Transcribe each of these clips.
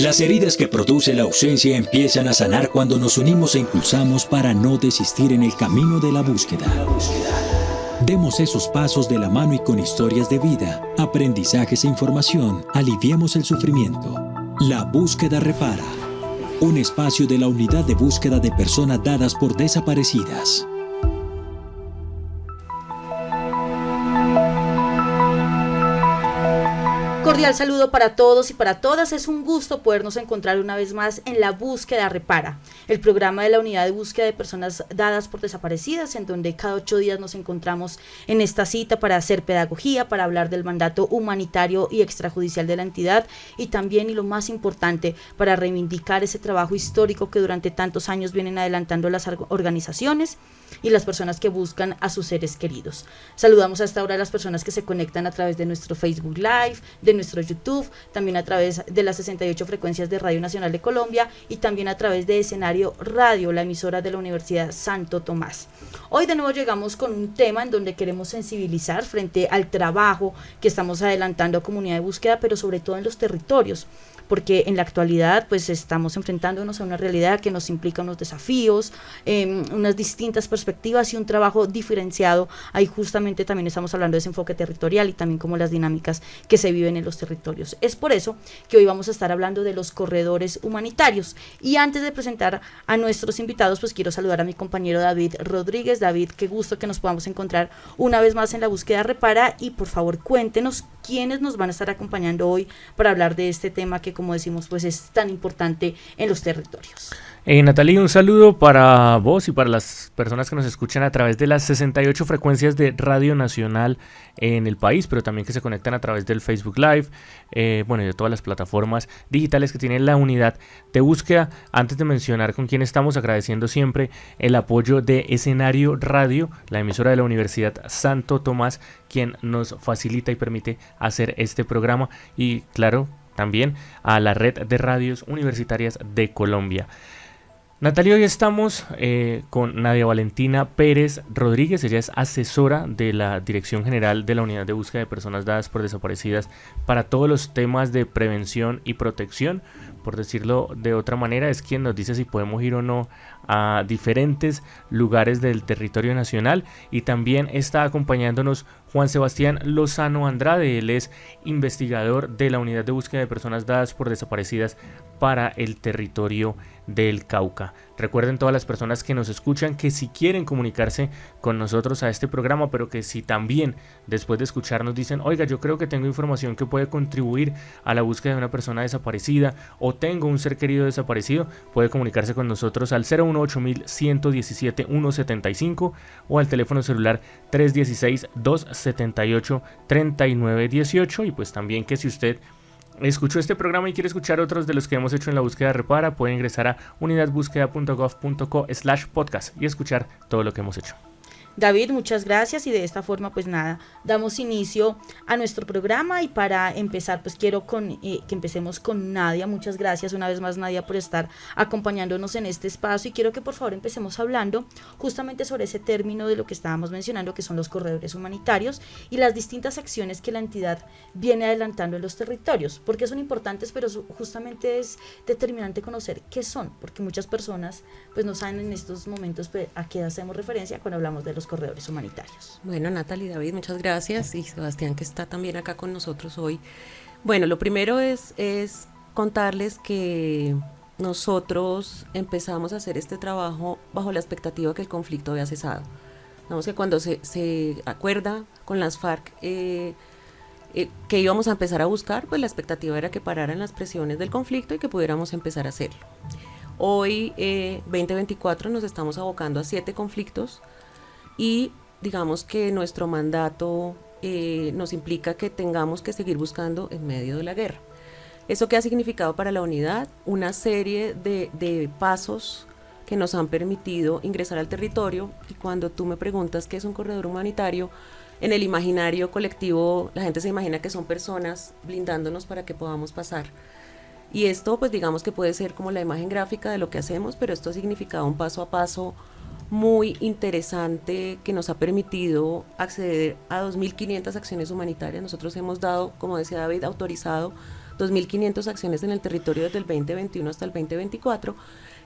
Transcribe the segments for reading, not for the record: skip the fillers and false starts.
Las heridas que produce la ausencia empiezan a sanar cuando nos unimos e impulsamos para no desistir en el camino de la búsqueda. Demos esos pasos de la mano y con historias de vida, aprendizajes e información, aliviemos el sufrimiento. La búsqueda repara. Un espacio de la Unidad de Búsqueda de Personas Dadas por Desaparecidas. Cordial saludo para todos y para todas. Es un gusto podernos encontrar una vez más en La Búsqueda Repara, el programa de la Unidad de Búsqueda de Personas Dadas por Desaparecidas, en donde cada 8 días nos encontramos en esta cita para hacer pedagogía, para hablar del mandato humanitario y extrajudicial de la entidad y también, y lo más importante, para reivindicar ese trabajo histórico que durante tantos años vienen adelantando las organizaciones y las personas que buscan a sus seres queridos. Saludamos a esta hora a las personas que se conectan a través de nuestro Facebook Live, de nuestro YouTube, también a través de las 68 frecuencias de Radio Nacional de Colombia y también a través de Escenario Radio, la emisora de la Universidad Santo Tomás. Hoy de nuevo llegamos con un tema en donde queremos sensibilizar frente al trabajo que estamos adelantando a comunidad de búsqueda, pero sobre todo en los territorios, porque en la actualidad pues estamos enfrentándonos a una realidad que nos implica unos desafíos, unas distintas perspectivas y un trabajo diferenciado. Ahí justamente también estamos hablando de ese enfoque territorial y también como las dinámicas que se viven en los territorios. Es por eso que hoy vamos a estar hablando de los corredores humanitarios. Y antes de presentar a nuestros invitados, pues quiero saludar a mi compañero David Rodríguez. David, qué gusto que nos podamos encontrar una vez más en La Búsqueda Repara, y por favor cuéntenos quiénes nos van a estar acompañando hoy para hablar de este tema que, como decimos, pues es tan importante en los territorios. Natalie, un saludo para vos y para las personas que nos escuchan a través de las 68 frecuencias de Radio Nacional en el país, pero también que se conectan a través del Facebook Live, y de todas las plataformas digitales que tienen la unidad de búsqueda. Antes de mencionar con quién estamos, agradeciendo siempre el apoyo de Escenario Radio, la emisora de la Universidad Santo Tomás, quien nos facilita y permite hacer este programa, y claro, también a la red de radios universitarias de Colombia. Natalia, hoy estamos con Nadia Valentina Pérez Rodríguez. Ella es asesora de la Dirección General de la Unidad de Búsqueda de Personas Dadas por Desaparecidas para todos los temas de prevención y protección. Por decirlo de otra manera, es quien nos dice si podemos ir o no a diferentes lugares del territorio nacional. Y también está acompañándonos Juan Sebastián Lozano Andrade. Él es investigador de la Unidad de Búsqueda de Personas Dadas por Desaparecidas para el territorio del Cauca. Recuerden, todas las personas que nos escuchan, que si quieren comunicarse con nosotros a este programa, pero que si también después de escucharnos dicen: oiga, yo creo que tengo información que puede contribuir a la búsqueda de una persona desaparecida, o tengo un ser querido desaparecido, puede comunicarse con nosotros al 018-117-175 o al teléfono celular 316-278-3918. Y pues también que si usted escuchó este programa y quiere escuchar otros de los que hemos hecho en La Búsqueda Repara, puede ingresar a unidadbúsqueda.gov.co/podcast y escuchar todo lo que hemos hecho. David, muchas gracias, y de esta forma pues nada, damos inicio a nuestro programa. Y para empezar pues quiero que empecemos con Nadia. Muchas gracias una vez más, Nadia, por estar acompañándonos en este espacio, y quiero que por favor empecemos hablando justamente sobre ese término de lo que estábamos mencionando, que son los corredores humanitarios y las distintas acciones que la entidad viene adelantando en los territorios. ¿Por qué son importantes? Pero justamente es determinante conocer qué son, porque muchas personas pues no saben en estos momentos pues, a qué hacemos referencia cuando hablamos de los corredores humanitarios. Bueno, Natalie y David, muchas gracias, y Sebastián, que está también acá con nosotros hoy. Bueno, lo primero es contarles que nosotros empezamos a hacer este trabajo bajo la expectativa que el conflicto había cesado. Digamos que cuando se acuerda con las FARC que íbamos a empezar a buscar, pues la expectativa era que pararan las presiones del conflicto y que pudiéramos empezar a hacerlo. Hoy, 2024, nos estamos abocando a 7 conflictos, y digamos que nuestro mandato nos implica que tengamos que seguir buscando en medio de la guerra. ¿Eso qué ha significado para la unidad? Una serie de pasos que nos han permitido ingresar al territorio. Y cuando tú me preguntas qué es un corredor humanitario, en el imaginario colectivo la gente se imagina que son personas blindándonos para que podamos pasar. Y esto pues digamos que puede ser como la imagen gráfica de lo que hacemos, pero esto ha significado un paso a paso muy interesante que nos ha permitido acceder a 2.500 acciones humanitarias. Nosotros hemos dado, como decía David, autorizado 2.500 acciones en el territorio desde el 2021 hasta el 2024,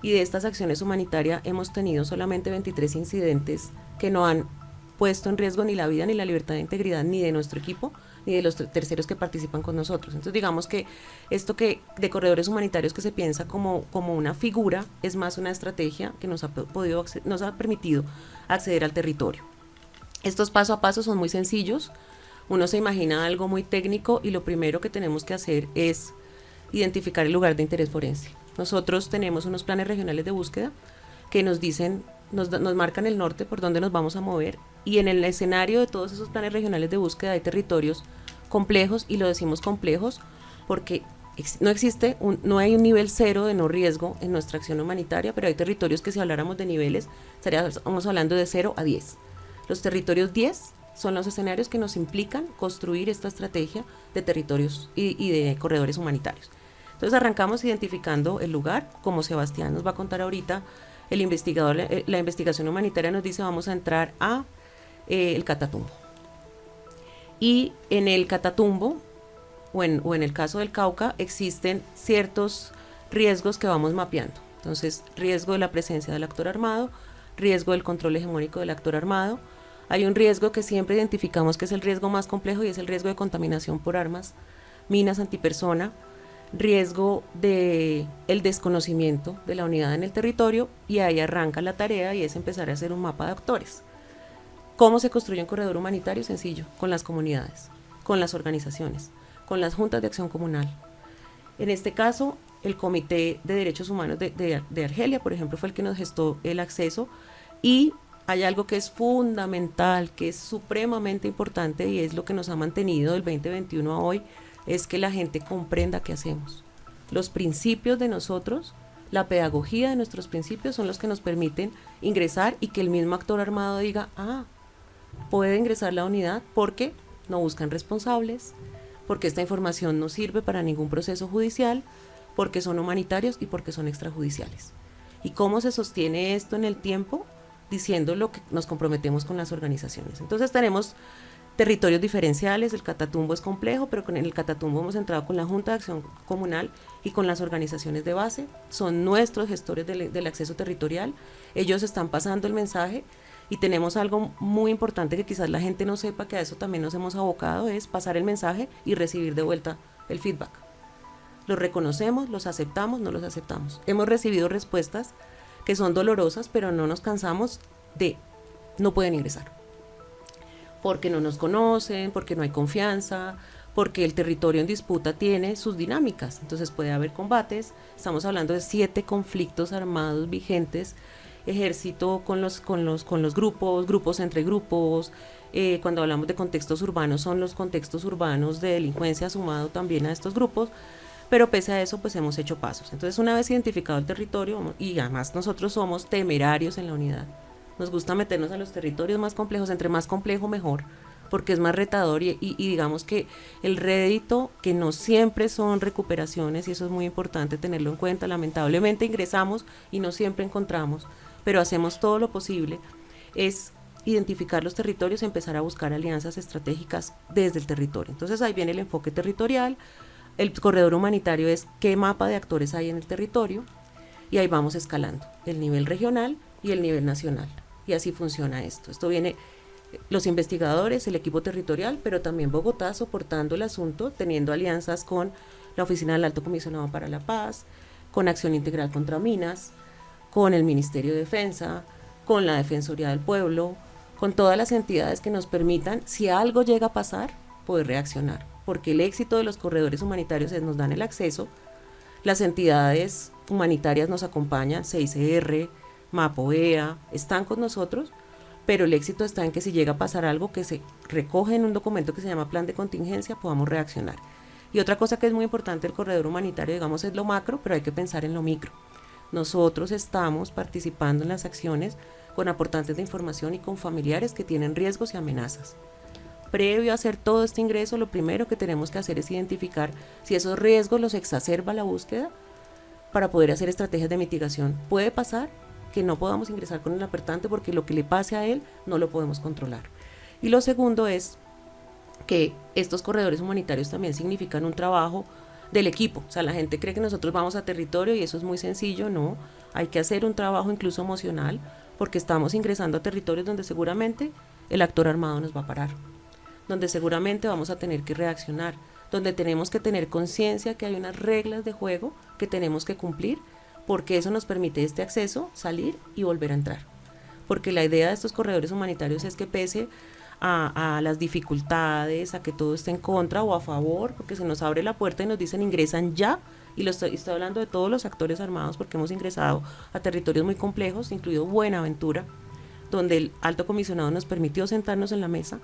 y de estas acciones humanitarias hemos tenido solamente 23 incidentes que no han puesto en riesgo ni la vida ni la libertad de integridad ni de nuestro equipo ni de los terceros que participan con nosotros. Entonces digamos que esto que de corredores humanitarios que se piensa como una figura es más una estrategia que nos ha permitido acceder al territorio. Estos paso a paso son muy sencillos. Uno se imagina algo muy técnico y lo primero que tenemos que hacer es identificar el lugar de interés forense. Nosotros tenemos unos planes regionales de búsqueda que nos dicen, nos marcan el norte por donde nos vamos a mover, y en el escenario de todos esos planes regionales de búsqueda hay territorios complejos, y lo decimos complejos porque no hay un nivel cero de no riesgo en nuestra acción humanitaria, pero hay territorios que si habláramos de niveles estaríamos hablando de 0 a 10. Los territorios 10 son los escenarios que nos implican construir esta estrategia de territorios y de corredores humanitarios. Entonces arrancamos identificando el lugar, como Sebastián nos va a contar ahorita. El investigador, la investigación humanitaria nos dice vamos a entrar a el Catatumbo. Y en el Catatumbo, o en el caso del Cauca, existen ciertos riesgos que vamos mapeando. Entonces, riesgo de la presencia del actor armado, riesgo del control hegemónico del actor armado. Hay un riesgo que siempre identificamos que es el riesgo más complejo, y es el riesgo de contaminación por armas, minas antipersona, riesgo de el desconocimiento de la unidad en el territorio, y ahí arranca la tarea, y es empezar a hacer un mapa de actores. ¿Cómo se construye un corredor humanitario? Sencillo, con las comunidades, con las organizaciones, con las juntas de acción comunal. En este caso, el Comité de Derechos Humanos de Argelia, por ejemplo, fue el que nos gestó el acceso, y hay algo que es fundamental, que es supremamente importante, y es lo que nos ha mantenido del 2021 a hoy, es que la gente comprenda qué hacemos. Los principios de nosotros, la pedagogía de nuestros principios son los que nos permiten ingresar, y que el mismo actor armado diga, puede ingresar la unidad porque no buscan responsables, porque esta información no sirve para ningún proceso judicial, porque son humanitarios y porque son extrajudiciales. ¿Y cómo se sostiene esto en el tiempo? Diciendo lo que nos comprometemos con las organizaciones. Entonces tenemos territorios diferenciales. El Catatumbo es complejo, pero con el Catatumbo hemos entrado con la Junta de Acción Comunal y con las organizaciones de base. Son nuestros gestores del acceso territorial. Ellos están pasando el mensaje, y tenemos algo muy importante que quizás la gente no sepa, que a eso también nos hemos abocado, es pasar el mensaje y recibir de vuelta el feedback. Los reconocemos, los aceptamos, no los aceptamos. Hemos recibido respuestas que son dolorosas, pero no nos cansamos de no pueden ingresar, porque no nos conocen, porque no hay confianza, porque el territorio en disputa tiene sus dinámicas. Entonces puede haber combates. Estamos hablando de 7 conflictos armados vigentes, ejército con los grupos entre grupos. Cuando hablamos de contextos urbanos, son los contextos urbanos de delincuencia sumado también a estos grupos, pero pese a eso pues hemos hecho pasos. Entonces, una vez identificado el territorio, y además nosotros somos temerarios en la unidad, nos gusta meternos a los territorios más complejos, entre más complejo mejor, porque es más retador, y digamos que el rédito, que no siempre son recuperaciones, y eso es muy importante tenerlo en cuenta. Lamentablemente ingresamos y no siempre encontramos, pero hacemos todo lo posible, es identificar los territorios y empezar a buscar alianzas estratégicas desde el territorio. Entonces ahí viene el enfoque territorial. El corredor humanitario es qué mapa de actores hay en el territorio, y ahí vamos escalando el nivel regional y el nivel nacional, y así funciona esto. Esto viene los investigadores, el equipo territorial, pero también Bogotá soportando el asunto, teniendo alianzas con la Oficina del Alto Comisionado para la Paz, con Acción Integral contra Minas, con el Ministerio de Defensa, con la Defensoría del Pueblo, con todas las entidades que nos permitan, si algo llega a pasar, poder reaccionar, porque el éxito de los corredores humanitarios es nos dan el acceso, las entidades humanitarias nos acompañan, CICR, MAPOEA, están con nosotros, pero el éxito está en que si llega a pasar algo, que se recoge en un documento que se llama plan de contingencia, podamos reaccionar. Y otra cosa que es muy importante del corredor humanitario, digamos, es lo macro, pero hay que pensar en lo micro. Nosotros estamos participando en las acciones con aportantes de información y con familiares que tienen riesgos y amenazas. Previo a hacer todo este ingreso, lo primero que tenemos que hacer es identificar si esos riesgos los exacerba la búsqueda para poder hacer estrategias de mitigación. Puede pasar que no podamos ingresar con el aportante porque lo que le pase a él no lo podemos controlar. Y lo segundo es que estos corredores humanitarios también significan un trabajo del equipo. O sea, la gente cree que nosotros vamos a territorio y eso es muy sencillo, no. Hay que hacer un trabajo incluso emocional porque estamos ingresando a territorios donde seguramente el actor armado nos va a parar, donde seguramente vamos a tener que reaccionar, donde tenemos que tener conciencia que hay unas reglas de juego que tenemos que cumplir, porque eso nos permite este acceso, salir y volver a entrar. Porque la idea de estos corredores humanitarios es que pese a las dificultades, a que todo esté en contra o a favor, porque se nos abre la puerta y nos dicen ingresan ya, y estoy hablando de todos los actores armados porque hemos ingresado a territorios muy complejos, incluido Buenaventura, donde el alto comisionado nos permitió sentarnos en la mesa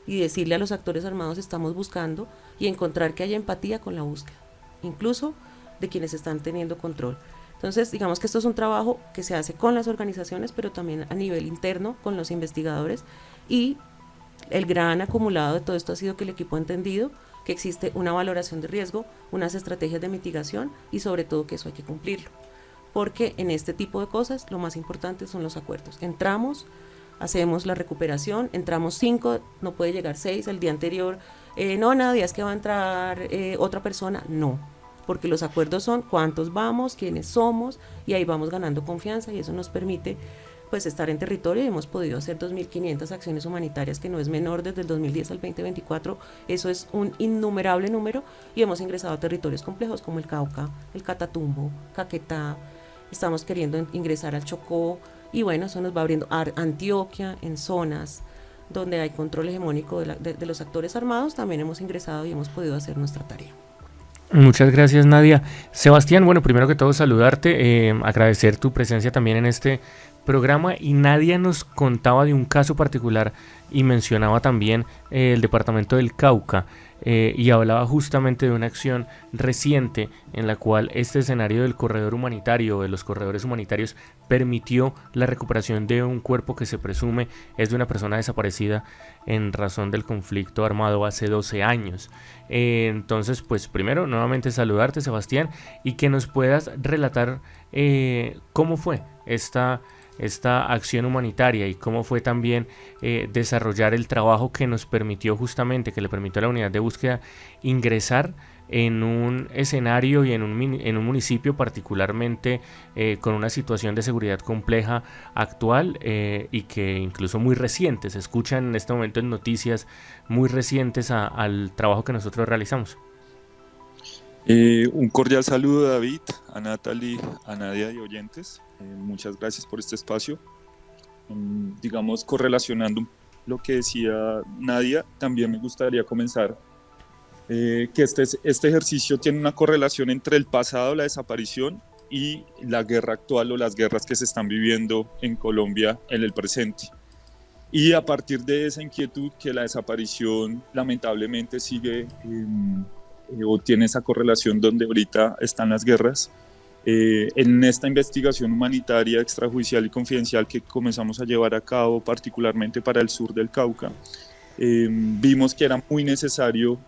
y decirle a los actores armados estamos buscando y encontrar que haya empatía con la búsqueda, incluso de quienes están teniendo control. Entonces, digamos que esto es un trabajo que se hace con las organizaciones, pero también a nivel interno con los investigadores, y el gran acumulado de todo esto ha sido que el equipo ha entendido que existe una valoración de riesgo, unas estrategias de mitigación y sobre todo que eso hay que cumplirlo. Porque en este tipo de cosas lo más importante son los acuerdos. Entramos, hacemos la recuperación, entramos 5, no puede llegar 6, el día anterior, no, nadie, es que va a entrar otra persona, no. Porque los acuerdos son cuántos vamos, quiénes somos, y ahí vamos ganando confianza y eso nos permite pues estar en territorio, y hemos podido hacer 2.500 acciones humanitarias, que no es menor desde el 2010 al 2024, eso es un innumerable número, y hemos ingresado a territorios complejos como el Cauca, el Catatumbo, Caquetá, estamos queriendo ingresar al Chocó, y bueno, eso nos va abriendo a Antioquia, en zonas donde hay control hegemónico de los actores armados, también hemos ingresado y hemos podido hacer nuestra tarea. Muchas gracias, Nadia. Sebastián, bueno, primero que todo saludarte, agradecer tu presencia también en este programa, y Nadia nos contaba de un caso particular y mencionaba también el departamento del Cauca, y hablaba justamente de una acción reciente en la cual este escenario del corredor humanitario, de los corredores humanitarios, permitió la recuperación de un cuerpo que se presume es de una persona desaparecida en razón del conflicto armado hace 12 años. Entonces, pues primero, nuevamente saludarte, Sebastián, y que nos puedas relatar cómo fue esta acción humanitaria y cómo fue también desarrollar el trabajo que nos permitió justamente, que le permitió a la unidad de búsqueda ingresar en un escenario y en un municipio particularmente con una situación de seguridad compleja actual, y que incluso muy reciente, se escuchan en este momento en noticias muy recientes al trabajo que nosotros realizamos. Un cordial saludo, David, a Natalie, a Nadia y oyentes. Muchas gracias por este espacio. Digamos, correlacionando lo que decía Nadia, también me gustaría comenzar que este ejercicio tiene una correlación entre el pasado, la desaparición, y la guerra actual o las guerras que se están viviendo en Colombia en el presente. Y a partir de esa inquietud que la desaparición lamentablemente sigue o tiene esa correlación donde ahorita están las guerras, en esta investigación humanitaria extrajudicial y confidencial que comenzamos a llevar a cabo particularmente para el sur del Cauca, vimos que era muy necesario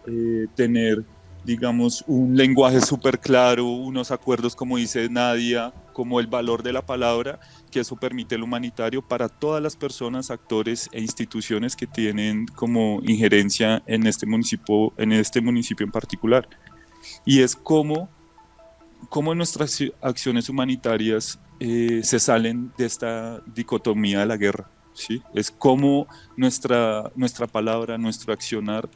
tener, digamos, un lenguaje súper claro, unos acuerdos, como dice Nadia, como el valor de la palabra, que eso permite el humanitario para todas las personas, actores e instituciones que tienen como injerencia en este municipio en particular. Y es cómo nuestras acciones humanitarias se salen de esta dicotomía de la guerra, ¿sí? Es cómo nuestra palabra, nuestro accionar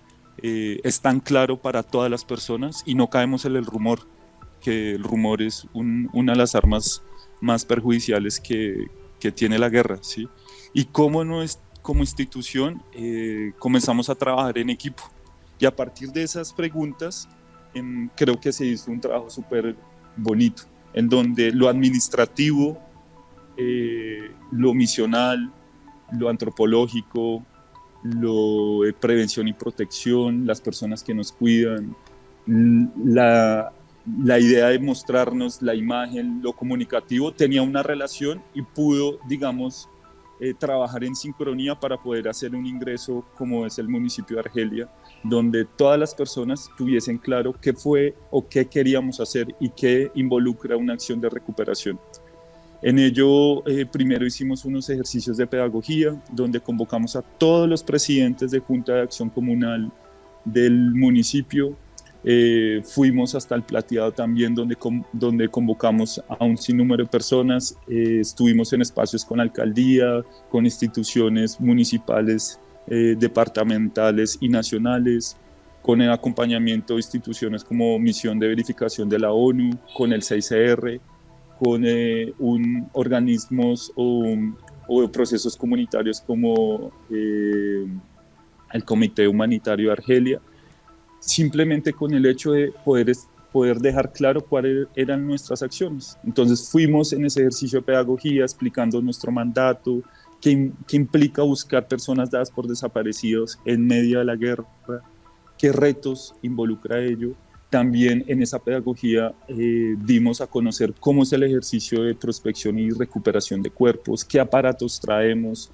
es tan claro para todas las personas y no caemos en el rumor, que el rumor es una de las armas más perjudiciales que tiene la guerra, ¿sí? Y cómo como institución comenzamos a trabajar en equipo. Y a partir de esas preguntas, creo que se hizo un trabajo súper bonito, en donde lo administrativo, lo misional, lo antropológico, lo de prevención y protección, las personas que nos cuidan, la idea de mostrarnos la imagen, lo comunicativo, tenía una relación y pudo, digamos, trabajar en sincronía para poder hacer un ingreso como es el municipio de Argelia, donde todas las personas tuviesen claro qué fue o qué queríamos hacer y qué involucra una acción de recuperación. En ello, primero hicimos unos ejercicios de pedagogía, donde convocamos a todos los presidentes de Junta de Acción Comunal del municipio, Fuimos hasta el Plateado también, donde convocamos a un sinnúmero de personas. Estuvimos en espacios con alcaldía, con instituciones municipales, departamentales y nacionales, con el acompañamiento de instituciones como Misión de Verificación de la ONU, con el 6CR, con organismos o procesos comunitarios como el Comité Humanitario de Argelia, simplemente con el hecho de poder dejar claro cuáles eran nuestras acciones. Entonces fuimos en ese ejercicio de pedagogía explicando nuestro mandato, qué implica buscar personas dadas por desaparecidos en medio de la guerra, qué retos involucra ello. También en esa pedagogía dimos a conocer cómo es el ejercicio de prospección y recuperación de cuerpos, qué aparatos traemos,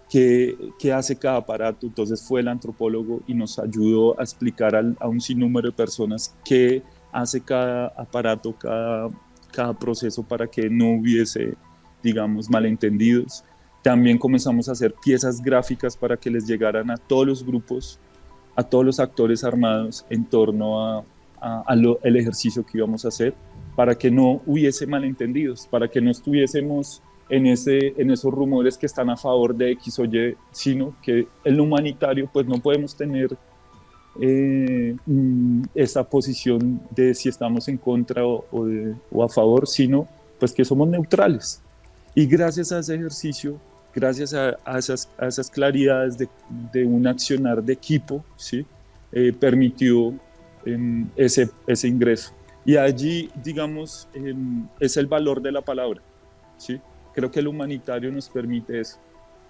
qué hace cada aparato. Entonces fue el antropólogo y nos ayudó a explicar a un sinnúmero de personas qué hace cada aparato, cada proceso, para que no hubiese, digamos, malentendidos. También comenzamos a hacer piezas gráficas para que les llegaran a todos los grupos, a todos los actores armados en torno el ejercicio que íbamos a hacer, para que no hubiese malentendidos, para que no estuviésemos en esos rumores que están a favor de X o Y, sino que en lo humanitario pues no podemos tener esa posición de si estamos en contra o a favor, sino pues que somos neutrales. Y gracias a ese ejercicio, gracias a esas claridades de un accionar de equipo, ¿sí? Permitió ese ingreso. Y allí, digamos, es el valor de la palabra, ¿sí? Creo que el humanitario nos permite eso,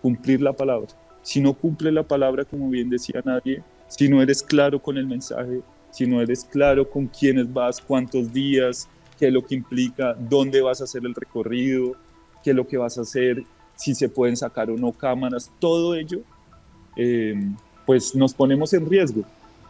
cumplir la palabra. Si no cumple la palabra, como bien decía nadie, si no eres claro con el mensaje, si no eres claro con quiénes vas, cuántos días, qué es lo que implica, dónde vas a hacer el recorrido, qué es lo que vas a hacer, si se pueden sacar o no cámaras, todo ello, pues nos ponemos en riesgo.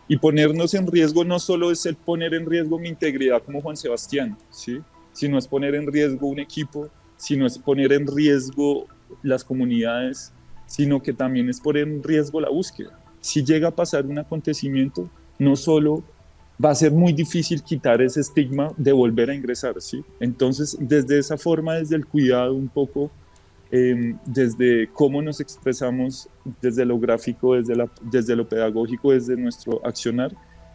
Y ponernos en riesgo no solo es el poner en riesgo mi integridad como Juan Sebastián, ¿sí? Sino es poner en riesgo un equipo, sino es poner en riesgo las comunidades, sino que también es poner en riesgo la búsqueda. Si llega a pasar un acontecimiento, no solo va a ser muy difícil quitar ese estigma de volver a ingresar, ¿sí? Entonces, desde esa forma, desde el cuidado un poco, desde cómo nos expresamos, desde lo gráfico, desde lo pedagógico, desde nuestro accionar,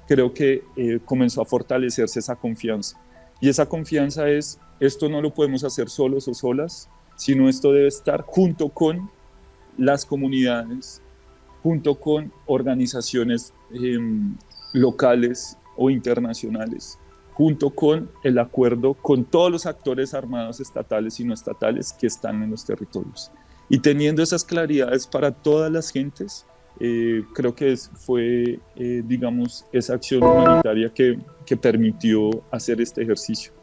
creo que comenzó a fortalecerse esa confianza. Y esa confianza es, esto no lo podemos hacer solos o solas, sino esto debe estar junto con las comunidades, junto con organizaciones locales o internacionales, junto con el acuerdo con todos los actores armados estatales y no estatales que están en los territorios. Y teniendo esas claridades para todas las gentes, creo que fue, digamos, esa acción humanitaria que permitió hacer este ejercicio.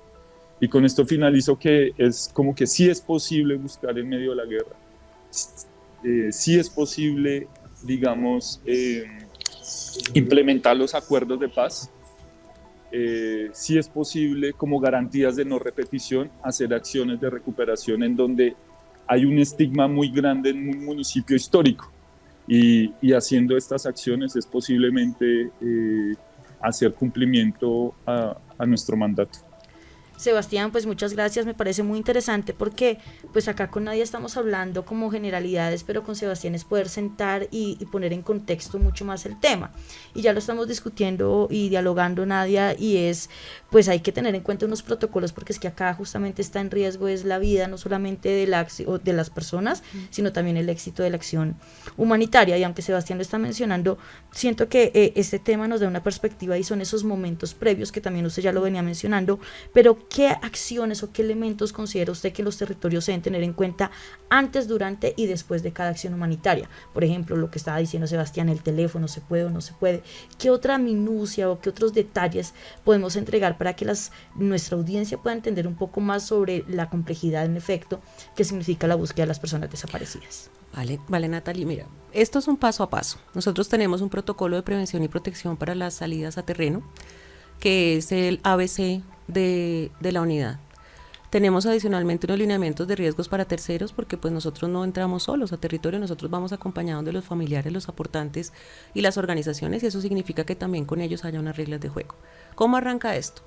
Y con esto finalizo, que es como que sí es posible buscar en medio de la guerra, sí es posible, digamos, implementar los acuerdos de paz, sí es posible, como garantías de no repetición, hacer acciones de recuperación en donde hay un estigma muy grande en un municipio histórico, y haciendo estas acciones es posiblemente hacer cumplimiento a nuestro mandato. Sebastián, pues muchas gracias, me parece muy interesante porque pues acá con Nadia estamos hablando como generalidades, pero con Sebastián es poder sentar y poner en contexto mucho más el tema, y ya lo estamos discutiendo y dialogando, Nadia, y es, pues hay que tener en cuenta unos protocolos, porque es que acá justamente está en riesgo es la vida, no solamente de las personas, sino también el éxito de la acción humanitaria. Y aunque Sebastián lo está mencionando, siento que este tema nos da una perspectiva y son esos momentos previos que también usted ya lo venía mencionando, pero ¿qué acciones o qué elementos considera usted que los territorios deben tener en cuenta antes, durante y después de cada acción humanitaria? Por ejemplo, lo que estaba diciendo Sebastián, el teléfono, ¿se puede o no se puede? ¿Qué otra minucia o qué otros detalles podemos entregar para que nuestra audiencia pueda entender un poco más sobre la complejidad, en efecto, que significa la búsqueda de las personas desaparecidas? Vale, Natalie, mira, esto es un paso a paso. Nosotros tenemos un protocolo de prevención y protección para las salidas a terreno, que es el ABC de la unidad. Tenemos adicionalmente unos lineamientos de riesgos para terceros porque pues nosotros no entramos solos a territorio, nosotros vamos acompañados de los familiares, los aportantes y las organizaciones, y eso significa que también con ellos haya unas reglas de juego. ¿Cómo arranca esto?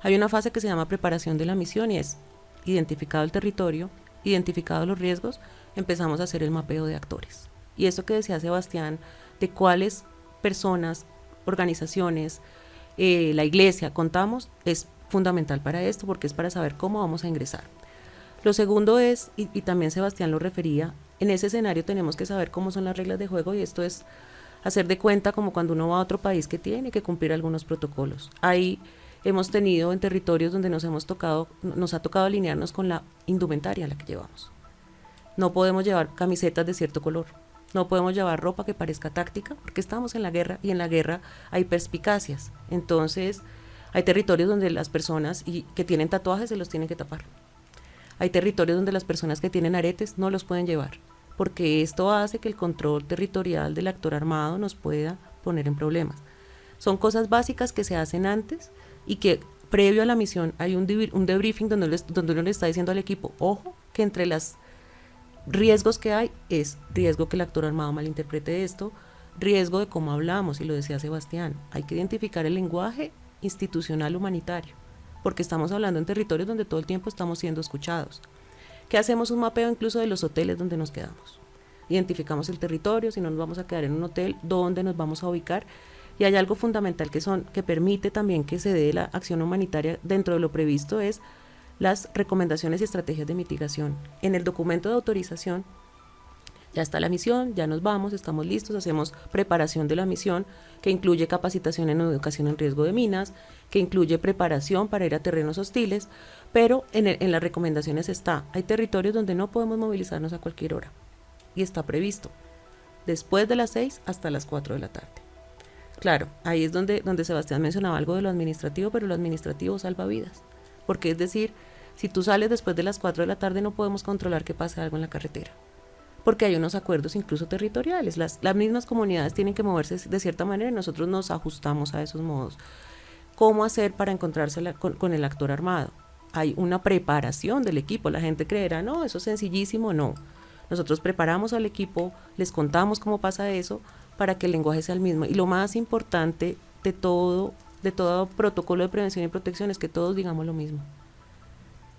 Hay una fase que se llama preparación de la misión y es identificado el territorio, identificados los riesgos, empezamos a hacer el mapeo de actores. Y eso que decía Sebastián, de cuáles personas, organizaciones, la iglesia contamos, es fundamental para esto porque es para saber cómo vamos a ingresar. Lo segundo es, y también Sebastián lo refería, en ese escenario tenemos que saber cómo son las reglas de juego, y esto es hacer de cuenta como cuando uno va a otro país que tiene que cumplir algunos protocolos. Ahí hemos tenido en territorios donde nos ha tocado alinearnos con la indumentaria a la que llevamos. No podemos llevar camisetas de cierto color, no podemos llevar ropa que parezca táctica porque estamos en la guerra y en la guerra hay perspicacias. Entonces, hay territorios donde las personas que tienen tatuajes se los tienen que tapar. Hay territorios donde las personas que tienen aretes no los pueden llevar, porque esto hace que el control territorial del actor armado nos pueda poner en problemas. Son cosas básicas que se hacen antes y que previo a la misión hay un debriefing donde uno le está diciendo al equipo, ojo, que entre los riesgos que hay es riesgo que el actor armado malinterprete esto, riesgo de cómo hablamos, y lo decía Sebastián, hay que identificar el lenguaje institucional humanitario, porque estamos hablando en territorios donde todo el tiempo estamos siendo escuchados. ¿Qué hacemos? Un mapeo incluso de los hoteles donde nos quedamos. Identificamos el territorio, si no nos vamos a quedar en un hotel, dónde nos vamos a ubicar, y hay algo fundamental que permite también que se dé la acción humanitaria dentro de lo previsto, es las recomendaciones y estrategias de mitigación. En el documento de autorización ya está la misión, ya nos vamos, estamos listos, hacemos preparación de la misión, que incluye capacitación en educación en riesgo de minas, que incluye preparación para ir a terrenos hostiles, pero en las recomendaciones hay territorios donde no podemos movilizarnos a cualquier hora, y está previsto, después de las 6 hasta las 4 de la tarde. Claro, ahí es donde Sebastián mencionaba algo de lo administrativo, pero lo administrativo salva vidas, porque es decir, si tú sales después de las 4 de la tarde no podemos controlar que pase algo en la carretera, porque hay unos acuerdos incluso territoriales. Las mismas comunidades tienen que moverse de cierta manera y nosotros nos ajustamos a esos modos. ¿Cómo hacer para encontrarse con el actor armado? Hay una preparación del equipo. La gente creerá, no, eso es sencillísimo, no. Nosotros preparamos al equipo, les contamos cómo pasa eso para que el lenguaje sea el mismo. Y lo más importante de todo protocolo de prevención y protección es que todos digamos lo mismo.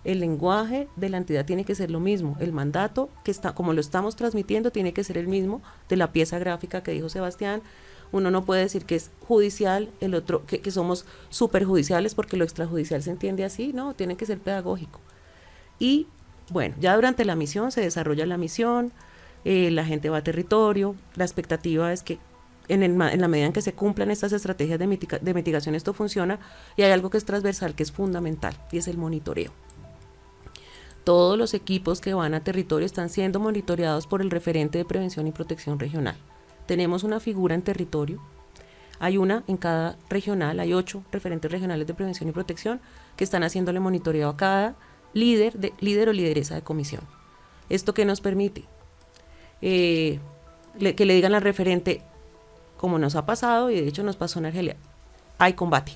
El lenguaje de la entidad tiene que ser lo mismo, el mandato como lo estamos transmitiendo tiene que ser el mismo de la pieza gráfica que dijo Sebastián. Uno no puede decir que es judicial, el otro que somos superjudiciales porque lo extrajudicial se entiende así, no, tiene que ser pedagógico. Y bueno, ya durante la misión se desarrolla la misión, la gente va a territorio, la expectativa es que en la medida en que se cumplan estas estrategias de mitigación esto funciona, y hay algo que es transversal, que es fundamental, y es el monitoreo. Todos los equipos que van a territorio están siendo monitoreados por el referente de prevención y protección regional. Tenemos una figura en territorio, hay una en cada regional, hay 8 referentes regionales de prevención y protección que están haciéndole monitoreo a cada líder o lideresa de comisión. ¿Esto qué nos permite? Que le digan al referente, como nos ha pasado, y de hecho nos pasó en Argelia, hay combate.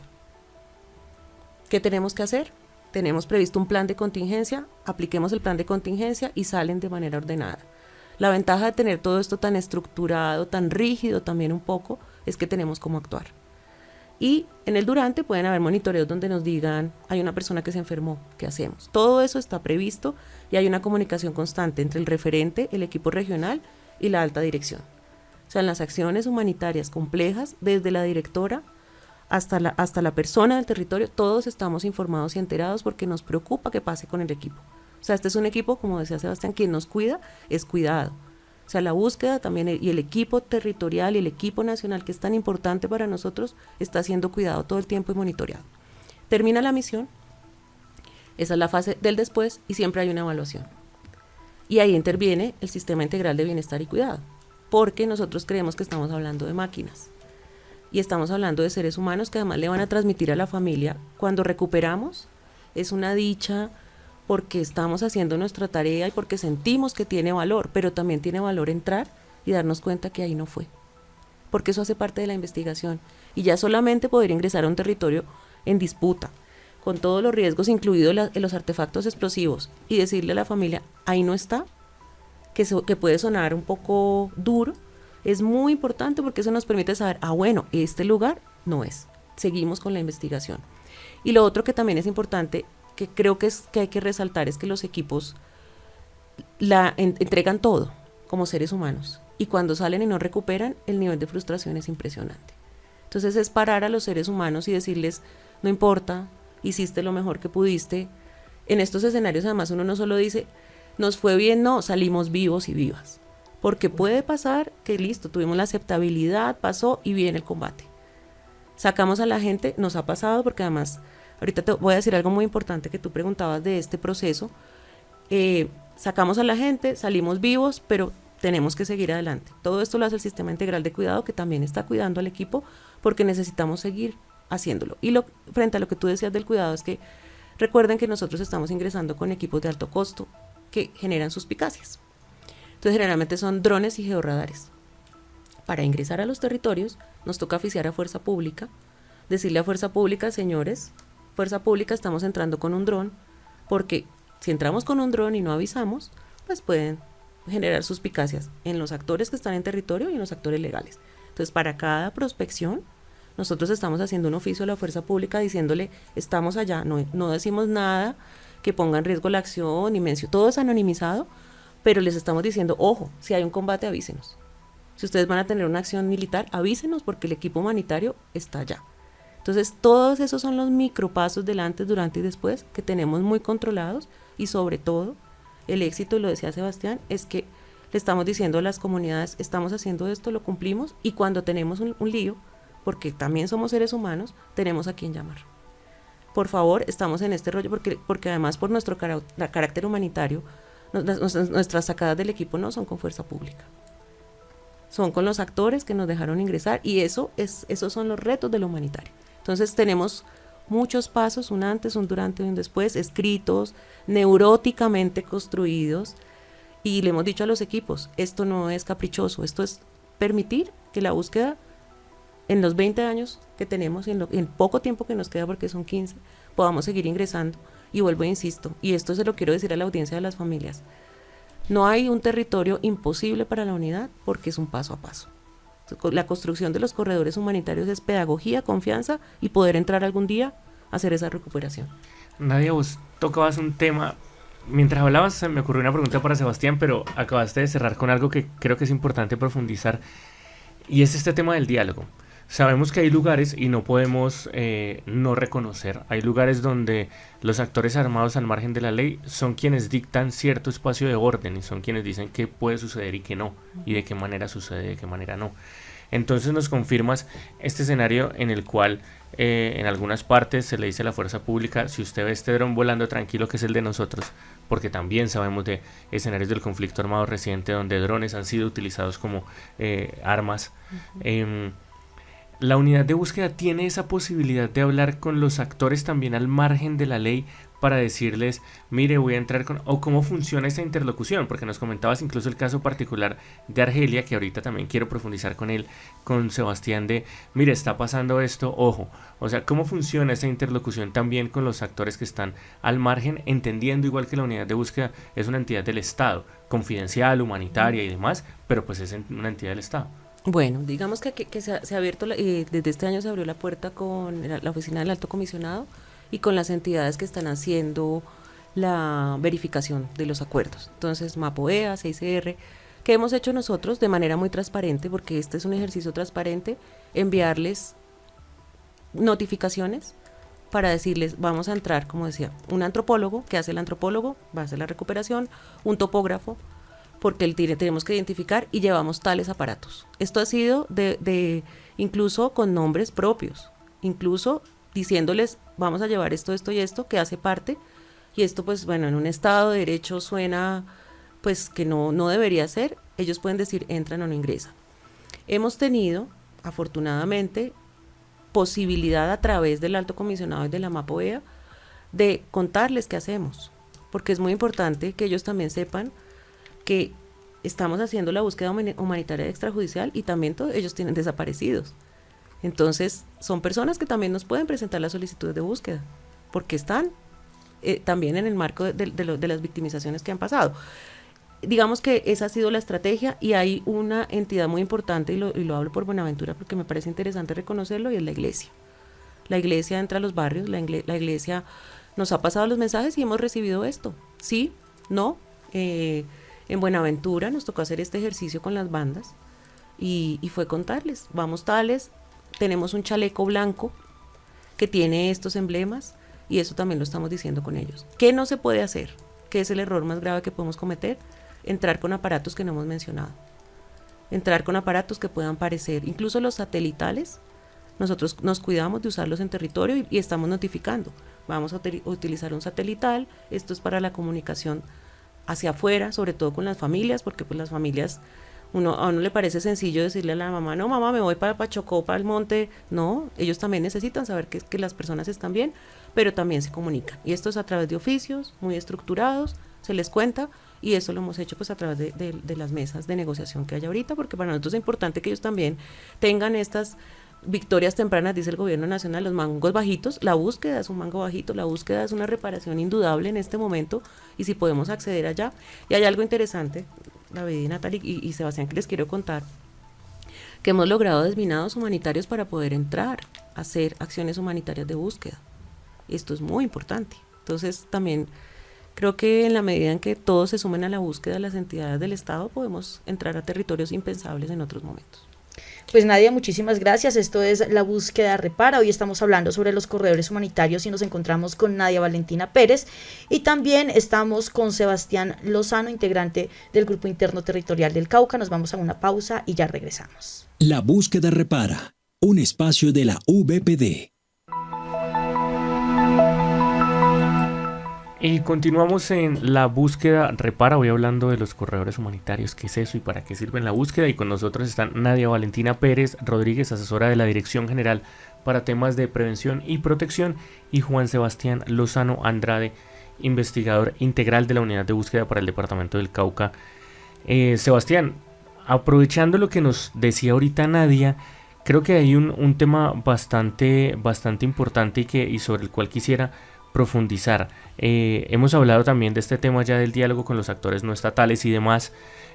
¿Qué tenemos que hacer? Tenemos previsto un plan de contingencia, apliquemos el plan de contingencia y salen de manera ordenada. La ventaja de tener todo esto tan estructurado, tan rígido también un poco, es que tenemos cómo actuar. Y en el durante pueden haber monitoreos donde nos digan, hay una persona que se enfermó, ¿qué hacemos? Todo eso está previsto y hay una comunicación constante entre el referente, el equipo regional y la alta dirección. O sea, en las acciones humanitarias complejas, desde la directora hasta la persona del territorio, todos estamos informados y enterados porque nos preocupa que pase con el equipo. O sea, este es un equipo, como decía Sebastián, quien nos cuida es cuidado. O sea, la búsqueda también y el equipo territorial y el equipo nacional, que es tan importante para nosotros, está siendo cuidado todo el tiempo y monitoreado. Termina la misión, esa es la fase del después y siempre hay una evaluación. Y ahí interviene el sistema integral de bienestar y cuidado, porque nosotros creemos que estamos hablando de máquinas. Y estamos hablando de seres humanos que además le van a transmitir a la familia. Cuando recuperamos, es una dicha porque estamos haciendo nuestra tarea y porque sentimos que tiene valor, pero también tiene valor entrar y darnos cuenta que ahí no fue. Porque eso hace parte de la investigación. Y ya solamente poder ingresar a un territorio en disputa, con todos los riesgos, incluidos los artefactos explosivos, y decirle a la familia, ahí no está, que puede sonar un poco duro, es muy importante porque eso nos permite saber, bueno, este lugar no es. Seguimos con la investigación. Y lo otro que también es importante, que creo que hay que resaltar, es que los equipos entregan todo como seres humanos. Y cuando salen y no recuperan, el nivel de frustración es impresionante. Entonces es parar a los seres humanos y decirles, no importa, hiciste lo mejor que pudiste. En estos escenarios además uno no solo dice, nos fue bien, no, salimos vivos y vivas. Porque puede pasar que listo, tuvimos la aceptabilidad, pasó y viene el combate. Sacamos a la gente, nos ha pasado, porque además, ahorita te voy a decir algo muy importante que tú preguntabas de este proceso. Sacamos a la gente, salimos vivos, pero tenemos que seguir adelante. Todo esto lo hace el Sistema Integral de Cuidado, que también está cuidando al equipo, porque necesitamos seguir haciéndolo. Y frente a lo que tú decías del cuidado, es que recuerden que nosotros estamos ingresando con equipos de alto costo que generan suspicacias. Entonces generalmente son drones y georradares. Para ingresar a los territorios nos toca oficiar a Fuerza Pública, decirle a Fuerza Pública, señores, Fuerza Pública, estamos entrando con un dron, porque si entramos con un dron y no avisamos, pues pueden generar suspicacias en los actores que están en territorio y en los actores legales. Entonces, para cada prospección, nosotros estamos haciendo un oficio a la Fuerza Pública diciéndole, estamos allá, no decimos nada que ponga en riesgo la acción, ni todo es anonimizado, pero les estamos diciendo, ojo, si hay un combate, avísenos. Si ustedes van a tener una acción militar, avísenos porque el equipo humanitario está allá. Entonces, todos esos son los micropasos del antes, durante y después que tenemos muy controlados, y sobre todo, el éxito, y lo decía Sebastián, es que le estamos diciendo a las comunidades, estamos haciendo esto, lo cumplimos, y cuando tenemos un lío, porque también somos seres humanos, tenemos a quien llamar. Por favor, estamos en este rollo, porque además por nuestro carácter humanitario, nuestras sacadas del equipo no son con Fuerza Pública. Son con los actores que nos dejaron ingresar, y esos son los retos de lo humanitario. Entonces tenemos muchos pasos, un antes, un durante y un después, escritos, neuróticamente construidos, y le hemos dicho a los equipos, esto no es caprichoso, esto es permitir que la búsqueda en los 20 años que tenemos, en poco tiempo que nos queda, porque son 15, podamos seguir ingresando. Y vuelvo e insisto, y esto se lo quiero decir a la audiencia de las familias, no hay un territorio imposible para la unidad, porque es un paso a paso. La construcción de los corredores humanitarios es pedagogía, confianza y poder entrar algún día a hacer esa recuperación. Nadia, vos tocabas un tema, mientras hablabas se me ocurrió una pregunta para Sebastián, pero acabaste de cerrar con algo que creo que es importante profundizar, y es este tema del diálogo. Sabemos que hay lugares, y no podemos no reconocer, hay lugares donde los actores armados al margen de la ley son quienes dictan cierto espacio de orden y son quienes dicen qué puede suceder y qué no, y de qué manera sucede y de qué manera no. Entonces nos confirmas este escenario en el cual en algunas partes se le dice a la Fuerza Pública, si usted ve este dron volando, tranquilo que es el de nosotros, porque también sabemos de escenarios del conflicto armado reciente donde drones han sido utilizados como armas. La unidad de búsqueda tiene esa posibilidad de hablar con los actores también al margen de la ley para decirles, mire, voy a entrar con... o cómo funciona esa interlocución, porque nos comentabas incluso el caso particular de Argelia, que ahorita también quiero profundizar con él, con Sebastián, de, mire, está pasando esto, ojo. O sea, cómo funciona esa interlocución también con los actores que están al margen, entendiendo igual que la unidad de búsqueda es una entidad del Estado, confidencial, humanitaria y demás, pero pues es una entidad del Estado. Bueno, digamos que se ha abierto, desde este año se abrió la puerta con la oficina del Alto Comisionado y con las entidades que están haciendo la verificación de los acuerdos. Entonces, MAPOEA, CICR, que hemos hecho nosotros de manera muy transparente, porque este es un ejercicio transparente, enviarles notificaciones para decirles, vamos a entrar, como decía, un antropólogo, ¿qué hace el antropólogo? Va a hacer la recuperación, un topógrafo, porque tenemos que identificar y llevamos tales aparatos. Esto ha sido de incluso con nombres propios, incluso diciéndoles, vamos a llevar esto, esto y esto, que hace parte, y esto pues bueno, en un Estado de Derecho suena pues que no debería ser, ellos pueden decir entran o no ingresan. Hemos tenido, afortunadamente, posibilidad a través del Alto Comisionado y de la MAPOEA de contarles qué hacemos, porque es muy importante que ellos también sepan que estamos haciendo la búsqueda humanitaria extrajudicial y también ellos tienen desaparecidos. Entonces, son personas que también nos pueden presentar las solicitudes de búsqueda. porque están también en el marco de las victimizaciones que han pasado. Digamos que esa ha sido la estrategia, y hay una entidad muy importante, y lo hablo por Buenaventura porque me parece interesante reconocerlo, y es la iglesia. La iglesia entra a los barrios, la iglesia nos ha pasado los mensajes y hemos recibido esto. Sí, no. En Buenaventura nos tocó hacer este ejercicio con las bandas, y fue contarles, vamos tales, tenemos un chaleco blanco que tiene estos emblemas, y eso también lo estamos diciendo con ellos. ¿Qué no se puede hacer? ¿Qué es el error más grave que podemos cometer? Entrar con aparatos que no hemos mencionado. Entrar con aparatos que puedan parecer, incluso los satelitales, nosotros nos cuidamos de usarlos en territorio y estamos notificando. Vamos a utilizar un satelital, esto es para la comunicación hacia afuera, sobre todo con las familias, porque pues las familias, a uno le parece sencillo decirle a la mamá, no mamá, me voy para Chocó, para el monte. No, ellos también necesitan saber que las personas están bien, pero también se comunican. Y esto es a través de oficios muy estructurados, se les cuenta, y eso lo hemos hecho pues a través de las mesas de negociación que hay ahorita, porque para nosotros es importante que ellos también tengan estas victorias tempranas, dice el gobierno nacional, los mangos bajitos. La búsqueda es un mango bajito, la búsqueda es una reparación indudable en este momento, y si podemos acceder allá. Y hay algo interesante, David y Natalie y Sebastián, que les quiero contar, que hemos logrado desminados humanitarios para poder entrar a hacer acciones humanitarias de búsqueda. Esto es muy importante. Entonces también creo que en la medida en que todos se sumen a la búsqueda de las entidades del Estado, podemos entrar a territorios impensables en otros momentos. Pues Nadia, muchísimas gracias. Esto es La Búsqueda Repara. Hoy estamos hablando sobre los corredores humanitarios y nos encontramos con Nadia Valentina Pérez, y también estamos con Sebastián Lozano, integrante del Grupo Interno Territorial del Cauca. Nos vamos a una pausa y ya regresamos. La Búsqueda Repara, un espacio de la VPD. Y continuamos en La Búsqueda Repara, hoy hablando de los corredores humanitarios, qué es eso y para qué sirven la búsqueda. Y con nosotros están Nadia Valentina Pérez Rodríguez, asesora de la Dirección General para temas de prevención y protección, y Juan Sebastián Lozano Andrade, investigador integral de la Unidad de Búsqueda para el Departamento del Cauca. Sebastián, aprovechando lo que nos decía ahorita Nadia, creo que hay un tema bastante importante y sobre el cual quisiera profundizar. Hemos hablado también de este tema ya del diálogo con los actores no estatales y demás,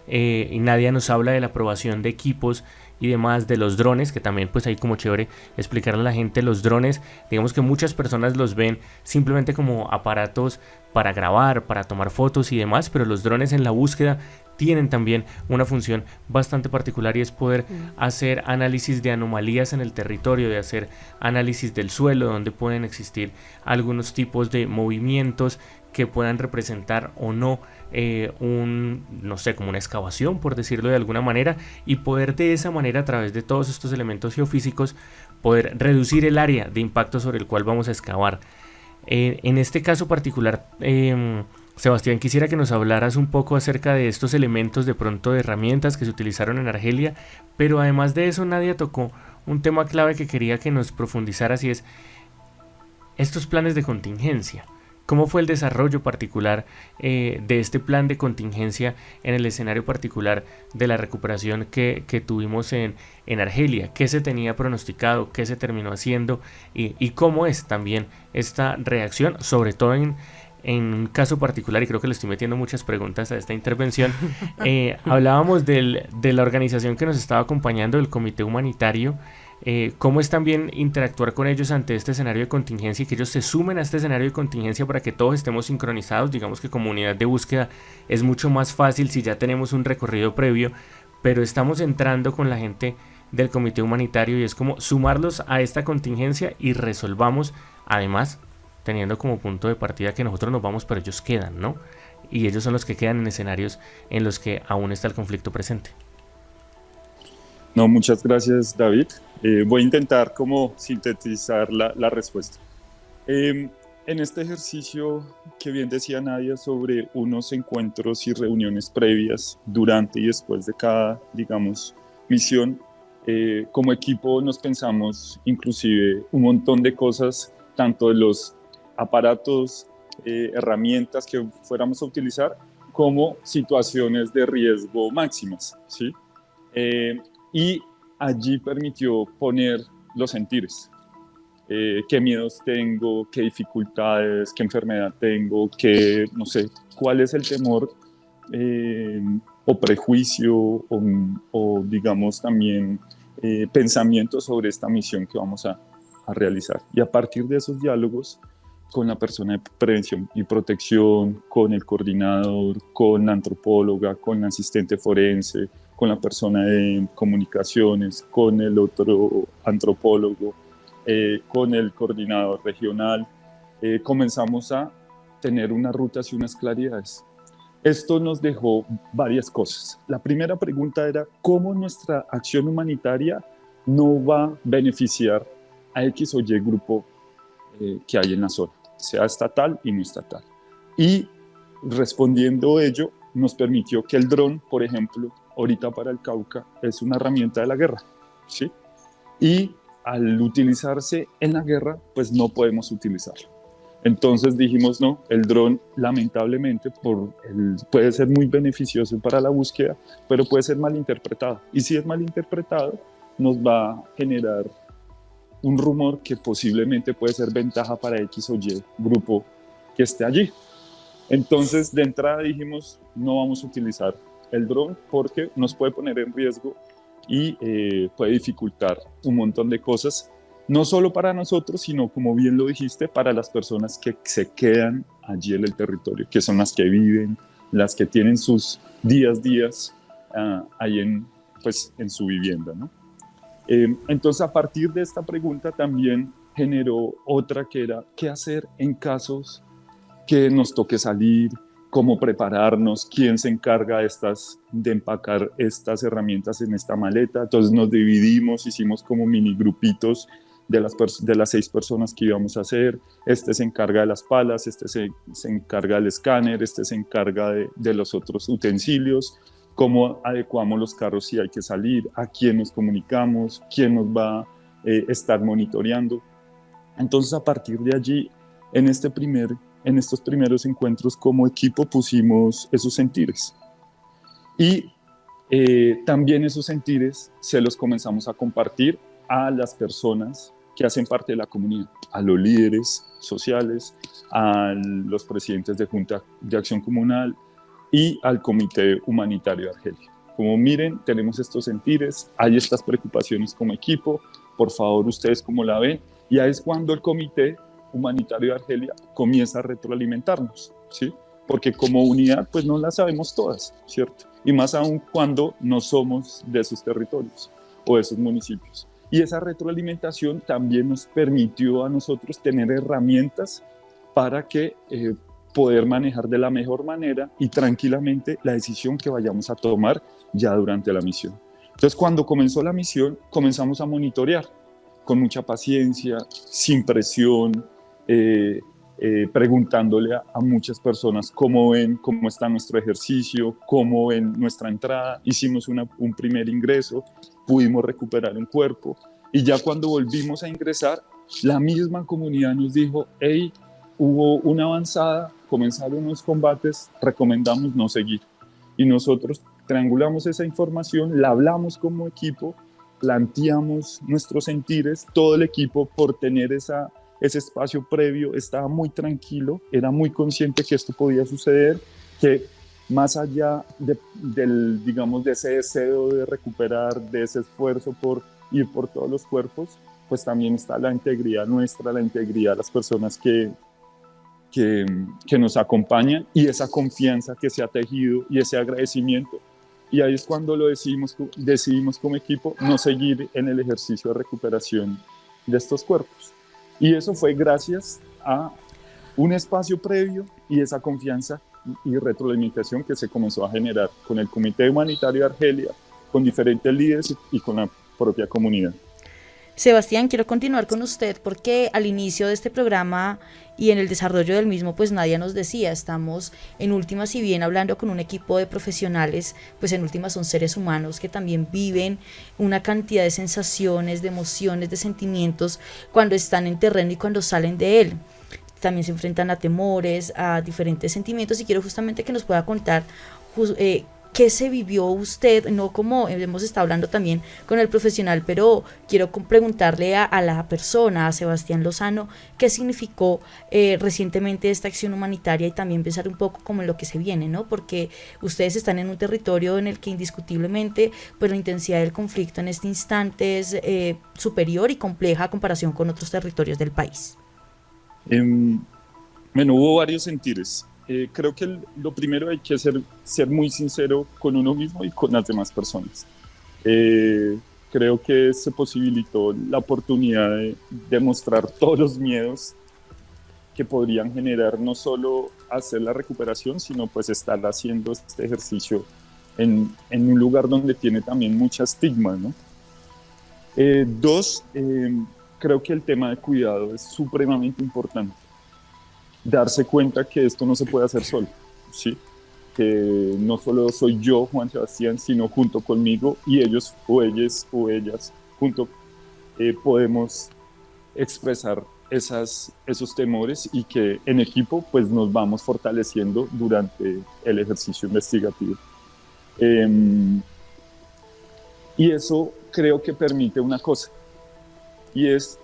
y Nadia nos habla de la aprobación de equipos y demás, de los drones, que también pues hay como chévere explicarle a la gente. Los drones, digamos que muchas personas los ven simplemente como aparatos para grabar, para tomar fotos y demás, pero los drones en la búsqueda tienen también una función bastante particular, y es poder hacer análisis de anomalías en el territorio, de hacer análisis del suelo, donde pueden existir algunos tipos de movimientos que puedan representar o no no sé, como una excavación, por decirlo de alguna manera, y poder de esa manera, a través de todos estos elementos geofísicos, poder reducir el área de impacto sobre el cual vamos a excavar. En este caso particular, Sebastián, quisiera que nos hablaras un poco acerca de estos elementos, de pronto de herramientas que se utilizaron en Argelia, pero además de eso Nadia tocó un tema clave que quería que nos profundizaras, y es estos planes de contingencia. ¿Cómo fue el desarrollo particular de este plan de contingencia en el escenario particular de la recuperación que tuvimos en Argelia? ¿Qué se tenía pronosticado? ¿Qué se terminó haciendo? Y cómo es también esta reacción, sobre todo en un caso particular, y creo que le estoy metiendo muchas preguntas a esta intervención. Hablábamos de la organización que nos estaba acompañando, del Comité Humanitario. Cómo es también interactuar con ellos ante este escenario de contingencia, y que ellos se sumen a este escenario de contingencia para que todos estemos sincronizados. Digamos que como unidad de búsqueda es mucho más fácil si ya tenemos un recorrido previo, pero estamos entrando con la gente del Comité Humanitario, y es como sumarlos a esta contingencia y resolvamos, además teniendo como punto de partida que nosotros nos vamos, pero ellos quedan, ¿no? Y ellos son los que quedan en escenarios en los que aún está el conflicto presente. No, muchas gracias, David. Voy a intentar como sintetizar la respuesta. En este ejercicio que bien decía Nadia sobre unos encuentros y reuniones previas durante y después de cada, digamos, misión, como equipo nos pensamos inclusive un montón de cosas, tanto de los aparatos, herramientas que fuéramos a utilizar, como situaciones de riesgo máximas, ¿sí? Y allí permitió poner los sentires. qué miedos tengo, qué dificultades, qué enfermedad tengo, qué, no sé, cuál es el temor o prejuicio o digamos también pensamientos sobre esta misión que vamos a realizar. Y a partir de esos diálogos con la persona de prevención y protección, con el coordinador, con la antropóloga, con la asistente forense, con la persona de comunicaciones, con el otro antropólogo, con el coordinador regional, comenzamos a tener unas rutas y unas claridades. Esto nos dejó varias cosas. La primera pregunta era cómo nuestra acción humanitaria no va a beneficiar a X o Y grupo que hay en la zona, sea estatal y no estatal. Y respondiendo ello, nos permitió que el dron, por ejemplo, ahorita para el Cauca, es una herramienta de la guerra, ¿sí? Y al utilizarse en la guerra, pues no podemos utilizarlo. Entonces dijimos, no, el dron lamentablemente puede ser muy beneficioso para la búsqueda, pero puede ser mal interpretado. Y si es mal interpretado, nos va a generar un rumor que posiblemente puede ser ventaja para X o Y grupo que esté allí. Entonces, de entrada dijimos, no vamos a utilizar el dron porque nos puede poner en riesgo y puede dificultar un montón de cosas, no solo para nosotros, sino, como bien lo dijiste, para las personas que se quedan allí en el territorio, que son las que viven, las que tienen sus días ahí en su vivienda, ¿no? Entonces, a partir de esta pregunta también generó otra que era, ¿qué hacer en casos que nos toque salir? ¿Cómo prepararnos? ¿Quién se encarga de empacar estas herramientas en esta maleta? Entonces nos dividimos, hicimos como mini grupitos de las 6 personas que íbamos a hacer. Este se encarga de las palas, este se encarga del escáner, este se encarga de los otros utensilios. Cómo adecuamos los carros si hay que salir, a quién nos comunicamos, quién nos va a estar monitoreando. Entonces, a partir de allí, en estos primeros encuentros como equipo pusimos esos sentires. Y también esos sentires se los comenzamos a compartir a las personas que hacen parte de la comunidad, a los líderes sociales, a los presidentes de Junta de Acción Comunal y al Comité Humanitario de Argelia. Como miren, tenemos estos sentires, hay estas preocupaciones como equipo, por favor, ustedes cómo la ven, y ahí es cuando el Comité Humanitario de Argelia comienza a retroalimentarnos, ¿sí? Porque como unidad, pues no las sabemos todas, ¿cierto? Y más aún cuando no somos de esos territorios o de esos municipios. Y esa retroalimentación también nos permitió a nosotros tener herramientas para que poder manejar de la mejor manera y tranquilamente la decisión que vayamos a tomar ya durante la misión. Entonces, cuando comenzó la misión, comenzamos a monitorear con mucha paciencia, sin presión, preguntándole a muchas personas cómo ven, cómo está nuestro ejercicio, cómo ven nuestra entrada. Hicimos un primer ingreso, pudimos recuperar un cuerpo y ya cuando volvimos a ingresar, la misma comunidad nos dijo, hey, hubo una avanzada, comenzaron unos combates, recomendamos no seguir. Y nosotros triangulamos esa información, la hablamos como equipo, planteamos nuestros sentires, todo el equipo por tener ese espacio previo estaba muy tranquilo, era muy consciente que esto podía suceder, que más allá de ese deseo de recuperar, de ese esfuerzo por ir por todos los cuerpos, pues también está la integridad nuestra, la integridad de las personas que nos acompañan y esa confianza que se ha tejido y ese agradecimiento. Y ahí es cuando decidimos como equipo no seguir en el ejercicio de recuperación de estos cuerpos. Y eso fue gracias a un espacio previo y esa confianza y retroalimentación que se comenzó a generar con el Comité Humanitario de Argelia, con diferentes líderes y con la propia comunidad. Sebastián, quiero continuar con usted porque al inicio de este programa y en el desarrollo del mismo, pues Nadia nos decía, estamos en últimas, si bien hablando con un equipo de profesionales, pues en últimas son seres humanos que también viven una cantidad de sensaciones, de emociones, de sentimientos cuando están en terreno y cuando salen de él. También se enfrentan a temores, a diferentes sentimientos y quiero justamente que nos pueda contar ¿qué se vivió usted? No como hemos estado hablando también con el profesional, pero quiero preguntarle a la persona, a Sebastián Lozano, ¿qué significó recientemente esta acción humanitaria y también pensar un poco como en lo que se viene, ¿no? Porque ustedes están en un territorio en el que indiscutiblemente pues la intensidad del conflicto en este instante es superior y compleja a comparación con otros territorios del país. Bueno, hubo varios sentires. Creo que lo primero hay que ser muy sincero con uno mismo y con las demás personas. Creo que se posibilitó la oportunidad de mostrar todos los miedos que podrían generar no solo hacer la recuperación, sino pues estar haciendo este ejercicio en un lugar donde tiene también mucha estigma, ¿no? Dos, creo que el tema de cuidado es supremamente importante. Darse cuenta que esto no se puede hacer solo, ¿sí? Que no solo soy yo, Juan Sebastián, sino junto conmigo y ellos o ellas junto podemos expresar esos temores y que en equipo pues nos vamos fortaleciendo durante el ejercicio investigativo. Y eso creo que permite una cosa, y es,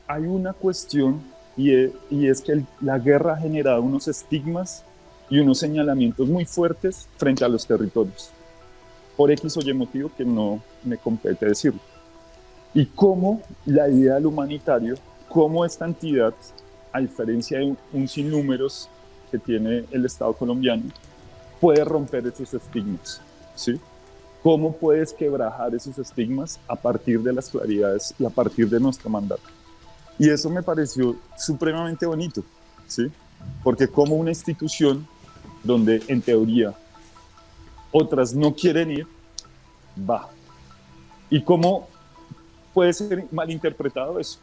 hay una cuestión y es que la guerra ha generado unos estigmas y unos señalamientos muy fuertes frente a los territorios, por X o Y motivo que no me compete decirlo. Y cómo la idea del humanitario, cómo esta entidad, a diferencia de un sinnúmeros que tiene el Estado colombiano, puede romper esos estigmas, ¿sí? ¿Cómo puedes quebrajar esos estigmas a partir de las claridades y a partir de nuestro mandato? Y eso me pareció supremamente bonito, ¿sí? Porque como una institución donde en teoría otras no quieren ir, va. ¿Y cómo puede ser malinterpretado eso?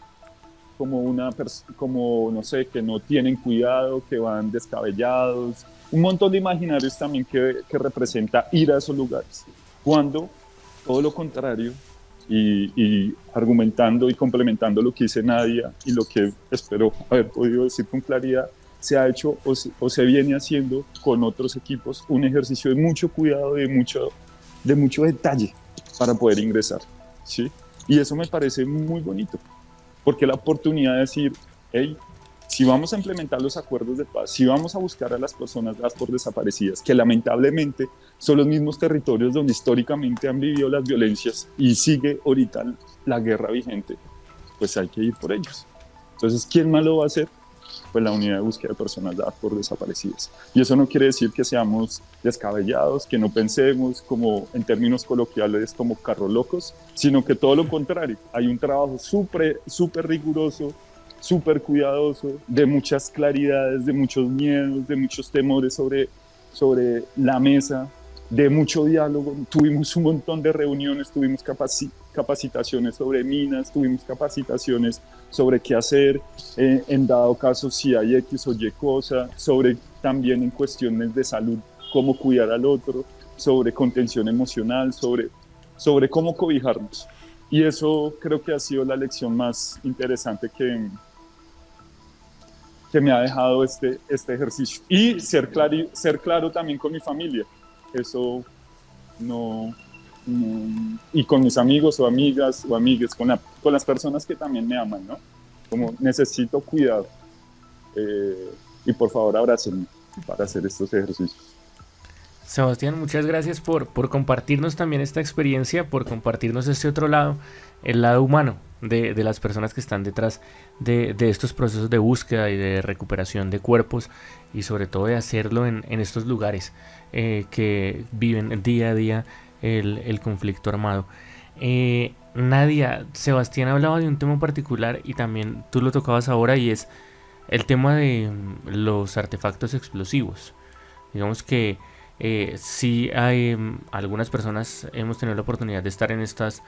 Como no sé, que no tienen cuidado, que van descabellados, un montón de imaginarios también que representa ir a esos lugares, cuando todo lo contrario. Y argumentando y complementando lo que dice Nadia y lo que espero haber podido decir con claridad, se ha hecho o se viene haciendo con otros equipos un ejercicio de mucho cuidado, de mucho detalle para poder ingresar, ¿sí? Y eso me parece muy bonito, porque la oportunidad de decir, hey, si vamos a implementar los acuerdos de paz, si vamos a buscar a las personas dadas por desaparecidas, que lamentablemente son los mismos territorios donde históricamente han vivido las violencias y sigue ahorita la guerra vigente, pues hay que ir por ellos. Entonces, ¿quién más lo va a hacer? Pues la unidad de búsqueda de personas dadas por desaparecidas. Y eso no quiere decir que seamos descabellados, que no pensemos como en términos coloquiales como carro locos, sino que todo lo contrario. Hay un trabajo súper riguroso, súper cuidadoso, de muchas claridades, de muchos miedos, de muchos temores sobre la mesa, de mucho diálogo. Tuvimos un montón de reuniones, tuvimos capacitaciones sobre minas, tuvimos capacitaciones sobre qué hacer en dado caso si hay X o Y cosa, sobre también en cuestiones de salud, cómo cuidar al otro, sobre contención emocional, sobre cómo cobijarnos. Y eso creo que ha sido la lección más interesante que me ha dejado este ejercicio. Y ser claro también con mi familia. Eso y con mis amigos o amigas o amigues, con las personas que también me aman, ¿no? Como necesito cuidado. Y por favor, abrácenme para hacer estos ejercicios. Sebastián, muchas gracias por compartirnos también esta experiencia, por compartirnos este otro lado, el lado humano de las personas que están detrás de estos procesos de búsqueda y de recuperación de cuerpos, y sobre todo de hacerlo en estos lugares que viven día a día el conflicto armado. Nadia, Sebastián hablaba de un tema particular y también tú lo tocabas ahora, y es el tema de los artefactos explosivos. Digamos que sí hay algunas personas, hemos tenido la oportunidad de estar en estas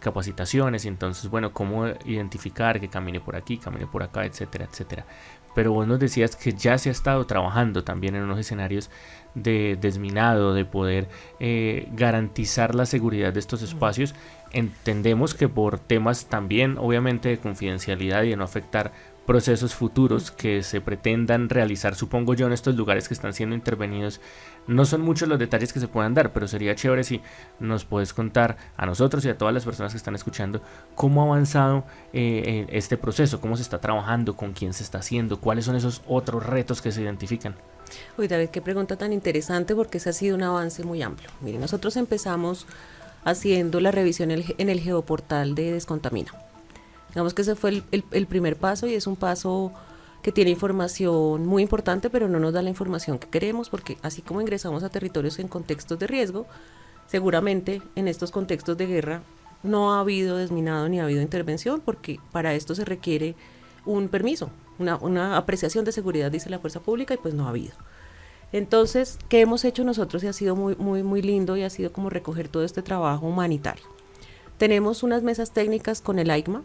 capacitaciones, y entonces, bueno, cómo identificar que camine por aquí, camine por acá, etcétera, etcétera. Pero vos nos decías que ya se ha estado trabajando también en unos escenarios de desminado, de poder garantizar la seguridad de estos espacios. Entendemos que por temas también, obviamente, de confidencialidad y de no afectar procesos futuros que se pretendan realizar, supongo yo, en estos lugares que están siendo intervenidos. No son muchos los detalles que se puedan dar, pero sería chévere si nos puedes contar a nosotros y a todas las personas que están escuchando cómo ha avanzado este proceso, cómo se está trabajando, con quién se está haciendo, cuáles son esos otros retos que se identifican. Uy, David, qué pregunta tan interesante, porque ese ha sido un avance muy amplio. Miren, nosotros empezamos haciendo la revisión en el geoportal de Descontamina. Digamos que ese fue el primer paso, y es un paso que tiene información muy importante, pero no nos da la información que queremos, porque así como ingresamos a territorios en contextos de riesgo, seguramente en estos contextos de guerra no ha habido desminado ni ha habido intervención, porque para esto se requiere un permiso, una apreciación de seguridad, dice la fuerza pública, y pues no ha habido. Entonces, ¿qué hemos hecho nosotros? Y ha sido muy lindo, y ha sido como recoger todo este trabajo humanitario. Tenemos unas mesas técnicas con el AICMA,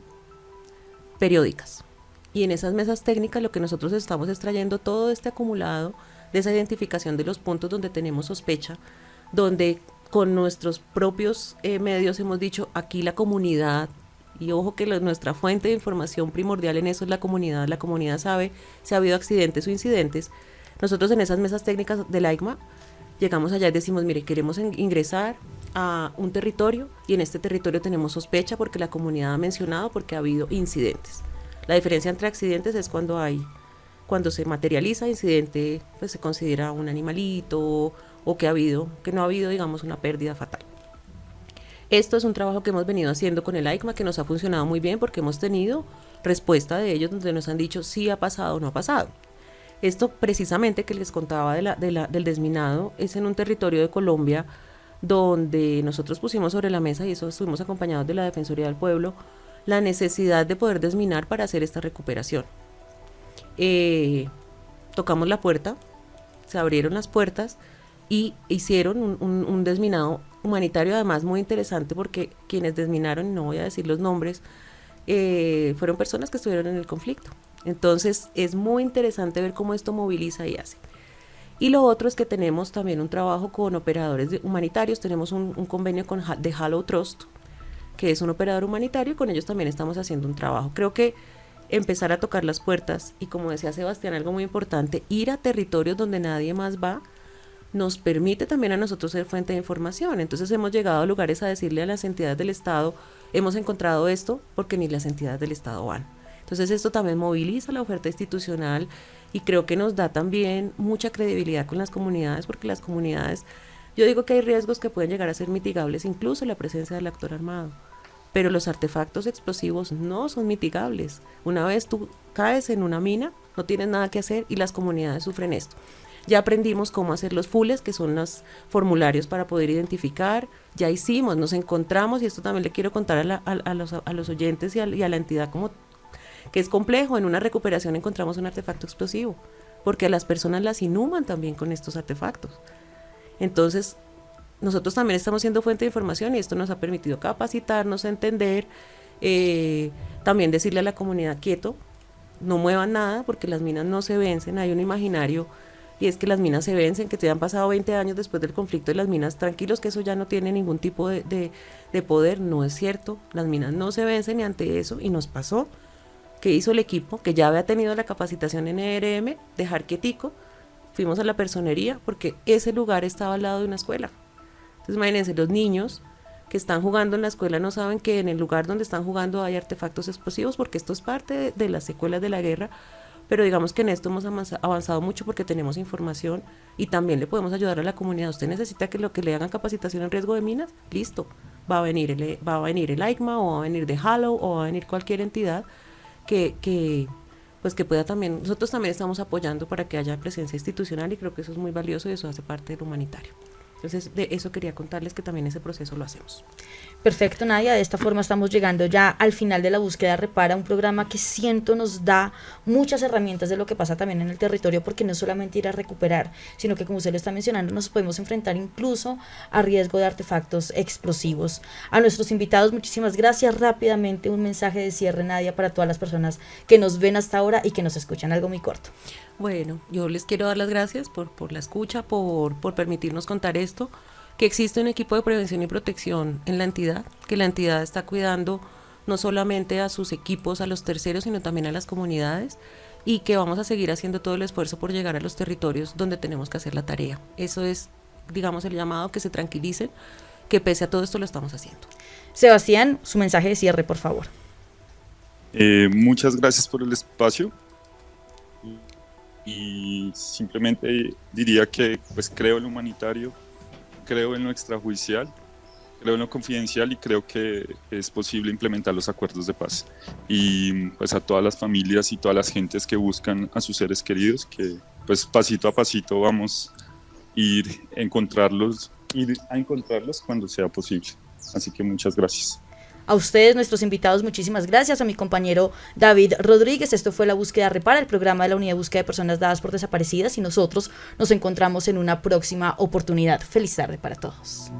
periódicas, y en esas mesas técnicas lo que nosotros estamos extrayendo todo este acumulado de esa identificación de los puntos donde tenemos sospecha, donde con nuestros propios medios hemos dicho, aquí la comunidad, y ojo que nuestra fuente de información primordial en eso es la comunidad sabe si ha habido accidentes o incidentes. Nosotros en esas mesas técnicas del AICMA llegamos allá y decimos, mire, queremos ingresar a un territorio, y en este territorio tenemos sospecha porque la comunidad ha mencionado, porque ha habido incidentes. La diferencia entre accidentes es cuando se materializa incidente, pues se considera un animalito, o que no ha habido, digamos, una pérdida fatal. Esto es un trabajo que hemos venido haciendo con el AICMA, que nos ha funcionado muy bien, porque hemos tenido respuesta de ellos donde nos han dicho si ha pasado o no ha pasado. Esto precisamente que les contaba del desminado es en un territorio de Colombia donde nosotros pusimos sobre la mesa, y eso estuvimos acompañados de la Defensoría del Pueblo, la necesidad de poder desminar para hacer esta recuperación. Tocamos la puerta, se abrieron las puertas y hicieron un desminado humanitario, además muy interesante, porque quienes desminaron, no voy a decir los nombres, fueron personas que estuvieron en el conflicto. Entonces es muy interesante ver cómo esto moviliza y hace. Y lo otro es que tenemos también un trabajo con operadores humanitarios. Tenemos un convenio de Hallow Trust, que es un operador humanitario, y con ellos también estamos haciendo un trabajo. Creo que empezar a tocar las puertas, y como decía Sebastián, algo muy importante, ir a territorios donde nadie más va, nos permite también a nosotros ser fuente de información. Entonces hemos llegado a lugares a decirle a las entidades del Estado, hemos encontrado esto, porque ni las entidades del Estado van. Entonces esto también moviliza la oferta institucional, y creo que nos da también mucha credibilidad con las comunidades, porque las comunidades, yo digo que hay riesgos que pueden llegar a ser mitigables, incluso la presencia del actor armado, pero los artefactos explosivos no son mitigables. Una vez tú caes en una mina, no tienes nada que hacer, y las comunidades sufren esto. Ya aprendimos cómo hacer los fules, que son los formularios para poder identificar. Ya hicimos, nos encontramos, y esto también le quiero contar a los oyentes y a la entidad, como que es complejo. En una recuperación encontramos un artefacto explosivo, porque a las personas las inhuman también con estos artefactos. Entonces, nosotros también estamos siendo fuente de información, y esto nos ha permitido capacitarnos, entender, también decirle a la comunidad, quieto, no muevan nada, porque las minas no se vencen. Hay un imaginario, y es que las minas se vencen, que te han pasado 20 años después del conflicto de las minas, tranquilos, que eso ya no tiene ningún tipo de poder. No es cierto, las minas no se vencen, y ante eso, y nos pasó, que hizo el equipo, que ya había tenido la capacitación en ERM, dejar quietico, fuimos a la personería, porque ese lugar estaba al lado de una escuela. Entonces imagínense, los niños que están jugando en la escuela no saben que en el lugar donde están jugando hay artefactos explosivos, porque esto es parte de las secuelas de la guerra. Pero digamos que en esto hemos avanzado mucho, porque tenemos información, y también le podemos ayudar a la comunidad. Usted necesita que le hagan capacitación en riesgo de minas, listo, va a venir el AICMA, o va a venir de Hallow, o va a venir cualquier entidad que pueda también. Nosotros también estamos apoyando para que haya presencia institucional, y creo que eso es muy valioso, y eso hace parte del humanitario. Entonces, de eso quería contarles, que también ese proceso lo hacemos. Perfecto, Nadia. De esta forma estamos llegando ya al final de La Búsqueda Repara, un programa que siento nos da muchas herramientas de lo que pasa también en el territorio, porque no es solamente ir a recuperar, sino que, como usted lo está mencionando, nos podemos enfrentar incluso a riesgo de artefactos explosivos. A nuestros invitados, muchísimas gracias. Rápidamente, un mensaje de cierre, Nadia, para todas las personas que nos ven hasta ahora y que nos escuchan, algo muy corto. Bueno, yo les quiero dar las gracias por la escucha, por permitirnos contar esto, que existe un equipo de prevención y protección en la entidad, que la entidad está cuidando no solamente a sus equipos, a los terceros, sino también a las comunidades, y que vamos a seguir haciendo todo el esfuerzo por llegar a los territorios donde tenemos que hacer la tarea. Eso es, digamos, el llamado, que se tranquilicen, que pese a todo esto lo estamos haciendo. Sebastián, su mensaje de cierre, por favor. Muchas gracias por el espacio y simplemente diría que pues creo en lo humanitario, creo en lo extrajudicial, creo en lo confidencial y creo que es posible implementar los acuerdos de paz. Y pues a todas las familias y todas las gentes que buscan a sus seres queridos, que pues pasito a pasito vamos a ir a encontrarlos cuando sea posible. Así que muchas gracias. A ustedes, nuestros invitados, muchísimas gracias. A mi compañero David Rodríguez. Esto fue La Búsqueda Repara, el programa de la Unidad de Búsqueda de Personas Dadas por Desaparecidas, y nosotros nos encontramos en una próxima oportunidad. Feliz tarde para todos.